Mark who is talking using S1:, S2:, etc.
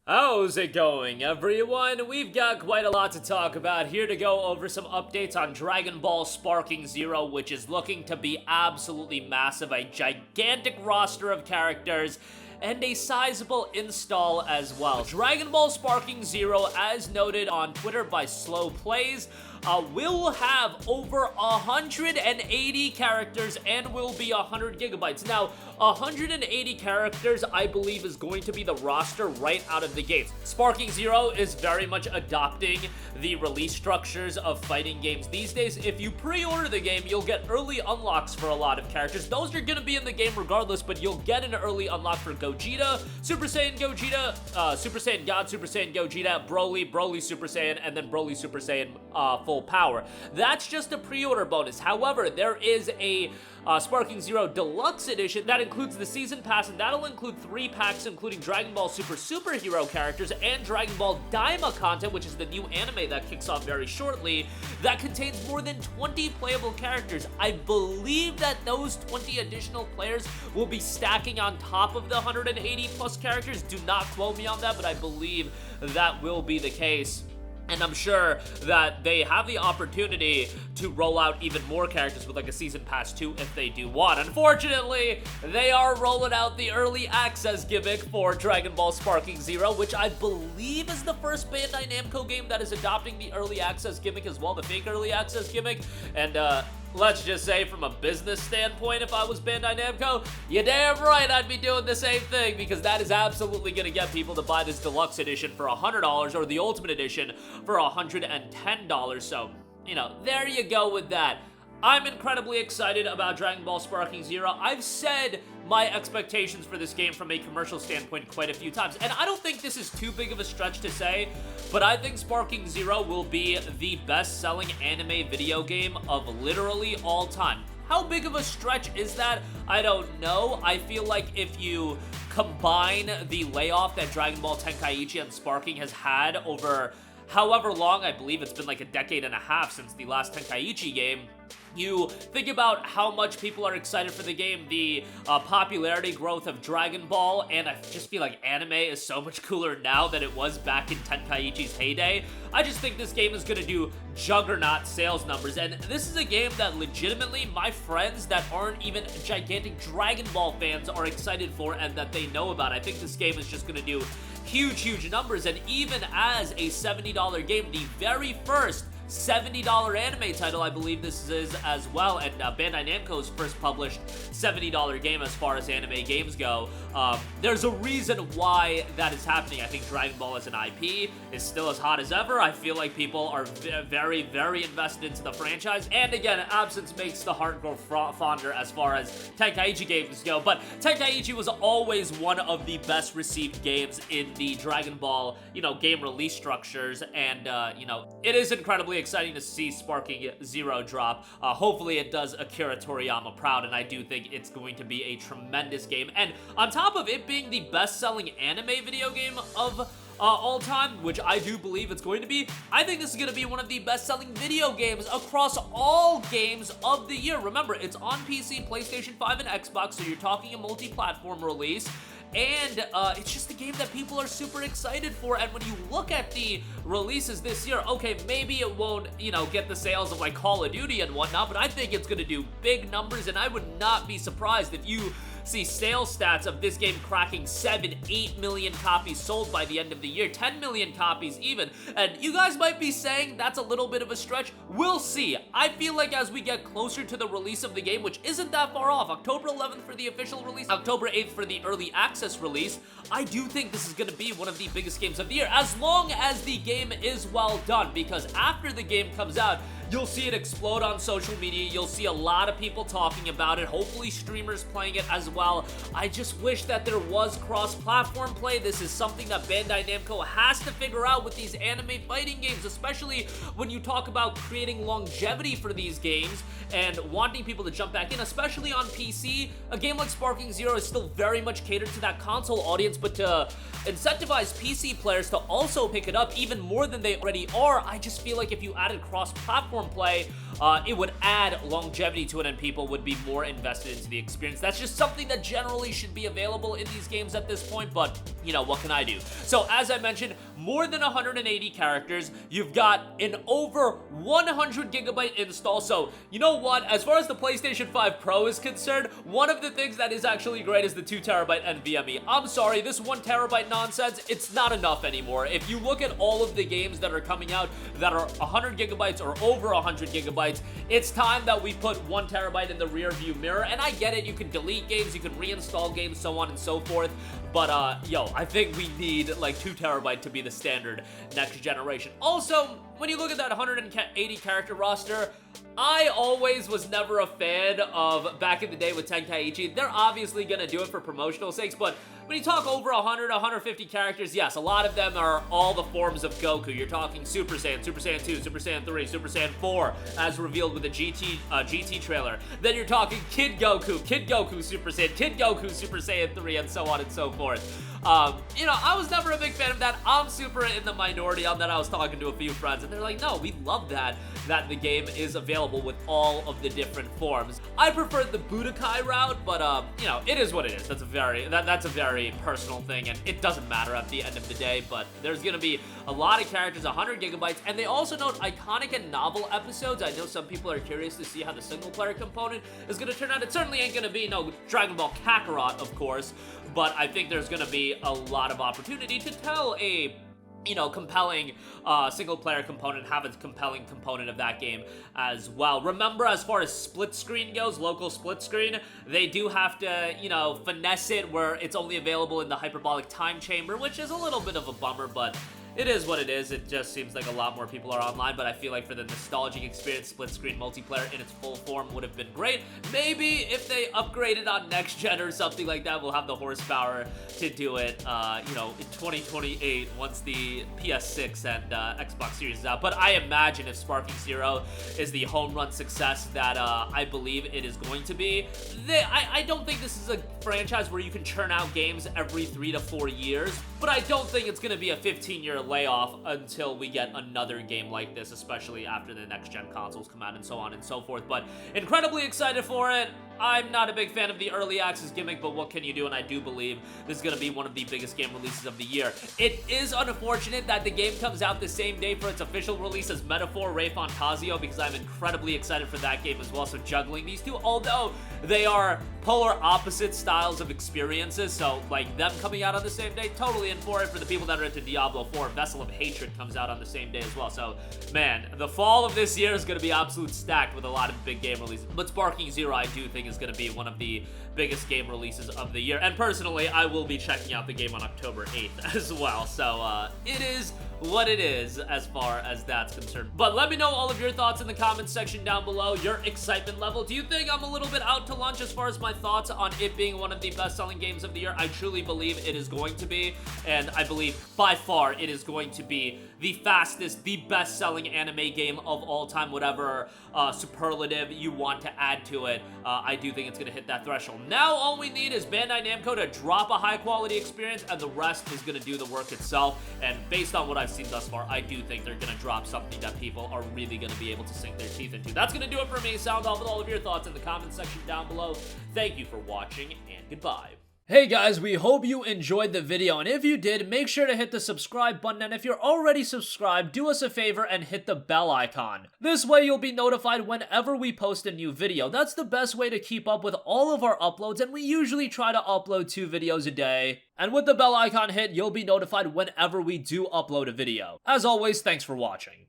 S1: How's it going, everyone? We've got quite a lot to talk about. Here to go over some updates on Dragon Ball Sparking Zero, which is looking to be absolutely massive. A gigantic roster of characters and a sizable install as well. Dragon Ball Sparking Zero, as noted on Twitter by Slow Plays, will have over 180 characters and will be 100 gigabytes. Now, 180 characters, I believe, is going to be the roster right out of the gates. Sparking Zero is very much adopting the release structures of fighting games these days. If you pre-order the game, you'll get early unlocks for a lot of characters. Those are going to be in the game regardless, but you'll get an early unlock for Gogeta, Super Saiyan Gogeta, Super Saiyan God, Super Saiyan Gogeta, Broly Super Saiyan, and then Broly Super Saiyan full power. That's just a pre-order bonus. However, there is a Sparking Zero Deluxe Edition that includes the Season Pass, and that'll include 3 packs, including Dragon Ball Super superhero characters and Dragon Ball Daima content, which is the new anime that kicks off very shortly, that contains more than 20 playable characters. I believe that those 20 additional players will be stacking on top of the 180 plus characters. Do not quote me on that, but I believe that will be the case. And I'm sure that they have the opportunity to roll out even more characters with like a Season Pass 2 if they do want. Unfortunately, they are rolling out the early access gimmick for Dragon Ball Sparking Zero, which I believe is the first Bandai Namco game that is adopting the early access gimmick as well, the fake early access gimmick. And let's just say from a business standpoint, if I was Bandai Namco, you're damn right I'd be doing the same thing, because that is absolutely going to get people to buy this deluxe edition for $100 or the ultimate edition for $110. So, you know, there you go with that. I'm incredibly excited about Dragon Ball Sparking Zero. I've said my expectations for this game from a commercial standpoint quite a few times, and I don't think this is too big of a stretch to say, but I think Sparking Zero will be the best-selling anime video game of literally all time. How big of a stretch is that? I don't know. I feel like if you combine the layoff that Dragon Ball Tenkaichi and Sparking has had over however long, I believe it's been like a decade and a half since the last Tenkaichi game, you think about how much people are excited for the game, the popularity growth of Dragon Ball, and I just feel like anime is so much cooler now than it was back in Tenkaichi's heyday. I just think this game is going to do juggernaut sales numbers, and this is a game that legitimately my friends that aren't even gigantic Dragon Ball fans are excited for and that they know about. I think this game is just going to do huge numbers, and even as a $70 game, the very first $70 anime title, I believe this is as well, and Bandai Namco's first published $70 game as far as anime games go. There's a reason why that is happening. I think Dragon Ball as an IP is still as hot as ever. I feel like people are very invested into the franchise, and again, absence makes the heart grow fonder as far as Tenkaichi games go, but Tenkaichi was always one of the best received games in the Dragon Ball, game release structures, and, it is incredibly exciting to see Sparking Zero drop. Hopefully it does Akira Toriyama proud, and I do think it's going to be a tremendous game. And on top of it being the best-selling anime video game of all time, which I do believe it's going to be, I think this is going to be one of the best-selling video games across all games of the year. Remember, it's on PC, PlayStation 5, and Xbox, so you're talking a multi-platform release. And it's just a game that people are super excited for, and when you look at the releases this year, okay, maybe it won't, get the sales of like Call of Duty and whatnot, but I think it's gonna do big numbers, and I would not be surprised if you see sales stats of this game cracking 7-8 million copies sold by the end of the year, 10 million copies even, and you guys might be saying that's a little bit of a stretch. We'll see. I feel like as we get closer to the release of the game, which isn't that far off, October 11th for the official release, October 8th for the early access release, I do think this is going to be one of the biggest games of the year, as long as the game is well done, because after the game comes out, you'll see it explode on social media. You'll see a lot of people talking about it, hopefully streamers playing it as well. I just wish that there was cross-platform play. This is something that Bandai Namco has to figure out with these anime fighting games, especially when you talk about creating longevity for these games and wanting people to jump back in, especially on PC. A game like Sparking Zero is still very much catered to that console audience, but to incentivize PC players to also pick it up even more than they already are, I just feel like if you added cross-platform play, it would add longevity to it and people would be more invested into the experience. That's just something that generally should be available in these games at this point, but, you know, what can I do? So, as I mentioned, more than 180 characters. You've got an over 100 gigabyte install. So, you know what? As far as the PlayStation 5 Pro is concerned, one of the things that is actually great is the 2 terabyte NVMe. I'm sorry, this 1 terabyte nonsense, it's not enough anymore. If you look at all of the games that are coming out that are 100 gigabytes or over 100 gigabytes, it's time that we put 1 terabyte in the rear view mirror. And I get it, you can delete games, you can reinstall games, so on and so forth. But, yo, I think we need, like, 2 terabyte to be the standard next generation. Also, when you look at that 180 character roster, I always was never a fan of, back in the day with Tenkaichi, they're obviously gonna do it for promotional sakes, but when you talk over 100, 150 characters, yes, a lot of them are all the forms of Goku. You're talking Super Saiyan, Super Saiyan 2, Super Saiyan 3, Super Saiyan 4, as revealed with the GT trailer. Then you're talking Kid Goku Super Saiyan, Kid Goku Super Saiyan 3, and so on and so forth. You know, I was never a big fan of that. I'm super in the minority on that. I was talking to a few friends, and they're like, no, we love that the game is available with all of the different forms. I prefer the Budokai route, but, you know, it is what it is. That's a very personal thing, and it doesn't matter at the end of the day, but there's gonna be a lot of characters, 100 gigabytes, and they also note iconic and novel episodes. I know some people are curious to see how the single-player component is gonna turn out. It certainly ain't gonna be no Dragon Ball Kakarot, of course, but I think there's gonna be a lot of opportunity to tell a, you know, compelling single-player component, have a compelling component of that game as well. Remember, as far as split screen goes, local split screen, they do have to, you know, finesse it where it's only available in the hyperbolic time chamber, which is a little bit of a bummer, but it is what it is. It just seems like a lot more people are online, but I feel like for the nostalgic experience, split-screen multiplayer in its full form would have been great. Maybe if they upgraded on next gen or something like that, we'll have the horsepower to do it, you know, in 2028 once the PS6 and Xbox Series is out. But I imagine if Sparking Zero is the home run success that I believe it is going to be, I don't think this is a franchise where you can churn out games every 3 to 4 years, but I don't think it's going to be a 15-year layoff until we get another game like this, especially after the next-gen consoles come out and so on and so forth. But incredibly excited for it. I'm not a big fan of the early access gimmick, but what can you do? And I do believe this is going to be one of the biggest game releases of the year. It is unfortunate that the game comes out the same day for its official release as Metaphor Ray Fantasio, because I'm incredibly excited for that game as well. So juggling these two, although they are polar opposite styles of experiences, so like them coming out on the same day, totally in for it. For the people that are into Diablo 4, Vessel of Hatred comes out on the same day as well. So, man, the fall of this year is going to be absolute stacked with a lot of big game releases. But Sparking Zero, I do think, is going to be one of the biggest game releases of the year. And personally, I will be checking out the game on October 8th as well. So, it is what it is as far as that's concerned. But let me know all of your thoughts in the comments section down below, your excitement level. Do you think I'm a little bit out to lunch as far as my thoughts on it being one of the best-selling games of the year? I truly believe it is going to be, and I believe by far it is going to be the fastest, the best-selling anime game of all time, whatever superlative you want to add to it. I do think it's going to hit that threshold. Now all we need is Bandai Namco to drop a high-quality experience, and the rest is going to do the work itself. And based on what I've seen thus far, I do think they're going to drop something that people are really going to be able to sink their teeth into. That's going to do it for me. Sound off with all of your thoughts in the comment section down below. Thank you for watching, and goodbye. Hey guys, we hope you enjoyed the video, and if you did, make sure to hit the subscribe button, and if you're already subscribed, do us a favor and hit the bell icon. This way you'll be notified whenever we post a new video. That's the best way to keep up with all of our uploads, and we usually try to upload 2 videos a day. And with the bell icon hit, you'll be notified whenever we do upload a video. As always, thanks for watching.